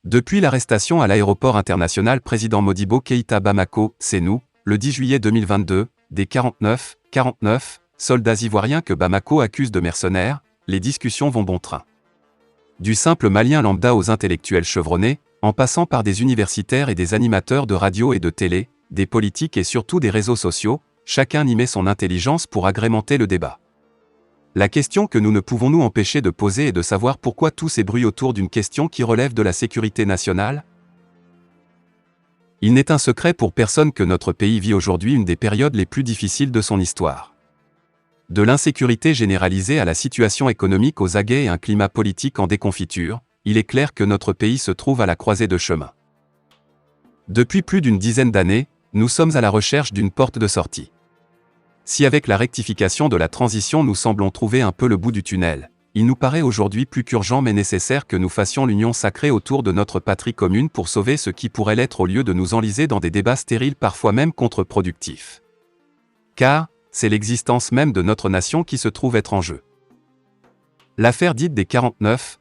Depuis l'arrestation à l'aéroport international président Modibo Keïta Bamako, c'est nous, le 10 juillet 2022, des 49 soldats ivoiriens que Bamako accuse de mercenaires, les discussions vont bon train. Du simple malien lambda aux intellectuels chevronnés, en passant par des universitaires et des animateurs de radio et de télé, des politiques et surtout des réseaux sociaux, chacun y met son intelligence pour agrémenter le débat. La question que nous ne pouvons nous empêcher de poser est de savoir pourquoi tous ces bruits autour d'une question qui relève de la sécurité nationale. Il n'est un secret pour personne que notre pays vit aujourd'hui une des périodes les plus difficiles de son histoire. De l'insécurité généralisée à la situation économique aux aguets et un climat politique en déconfiture, il est clair que notre pays se trouve à la croisée de chemins. Depuis plus d'une dizaine d'années, nous sommes à la recherche d'une porte de sortie. Si avec la rectification de la transition nous semblons trouver un peu le bout du tunnel, il nous paraît aujourd'hui plus qu'urgent mais nécessaire que nous fassions l'union sacrée autour de notre patrie commune pour sauver ce qui pourrait l'être au lieu de nous enliser dans des débats stériles parfois même contre-productifs. Car, c'est l'existence même de notre nation qui se trouve être en jeu. L'affaire dite des 49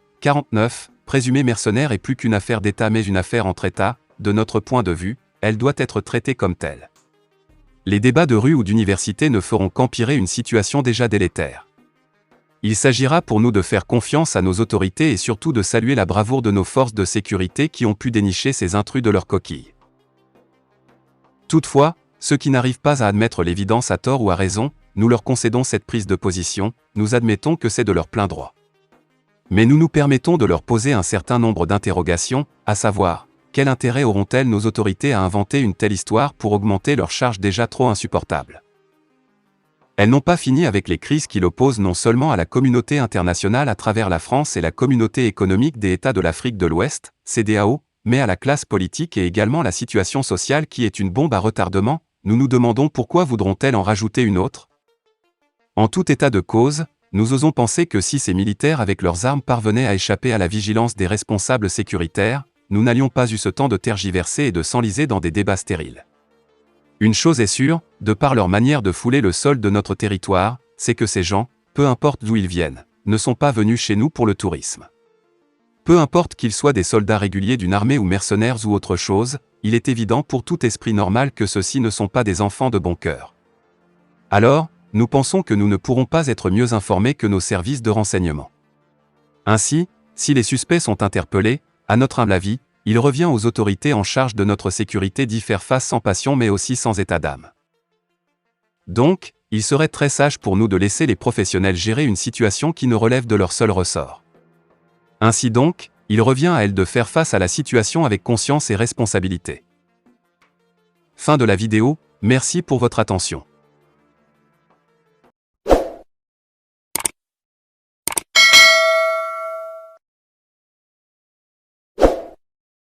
présumés mercenaires est plus qu'une affaire d'État mais une affaire entre États, de notre point de vue, elle doit être traitée comme telle. Les débats de rue ou d'université ne feront qu'empirer une situation déjà délétère. Il s'agira pour nous de faire confiance à nos autorités et surtout de saluer la bravoure de nos forces de sécurité qui ont pu dénicher ces intrus de leur coquille. Toutefois, ceux qui n'arrivent pas à admettre l'évidence à tort ou à raison, nous leur concédons cette prise de position, nous admettons que c'est de leur plein droit. Mais nous nous permettons de leur poser un certain nombre d'interrogations, à savoir, quel intérêt auront-elles nos autorités à inventer une telle histoire pour augmenter leurs charges déjà trop insupportables? Elles n'ont pas fini avec les crises qui l'opposent non seulement à la communauté internationale à travers la France et la communauté économique des États de l'Afrique de l'Ouest, CEDEAO, mais à la classe politique et également la situation sociale qui est une bombe à retardement. Nous nous demandons pourquoi voudront-elles en rajouter une autre? En tout état de cause, nous osons penser que si ces militaires avec leurs armes parvenaient à échapper à la vigilance des responsables sécuritaires, nous n'allions pas eu ce temps de tergiverser et de s'enliser dans des débats stériles. Une chose est sûre, de par leur manière de fouler le sol de notre territoire, c'est que ces gens, peu importe d'où ils viennent, ne sont pas venus chez nous pour le tourisme. Peu importe qu'ils soient des soldats réguliers d'une armée ou mercenaires ou autre chose, il est évident pour tout esprit normal que ceux-ci ne sont pas des enfants de bon cœur. Alors, nous pensons que nous ne pourrons pas être mieux informés que nos services de renseignement. Ainsi, si les suspects sont interpellés, à notre humble avis, il revient aux autorités en charge de notre sécurité d'y faire face sans passion mais aussi sans état d'âme. Donc, il serait très sage pour nous de laisser les professionnels gérer une situation qui ne relève de leur seul ressort. Ainsi donc, il revient à elles de faire face à la situation avec conscience et responsabilité. Fin de la vidéo, merci pour votre attention.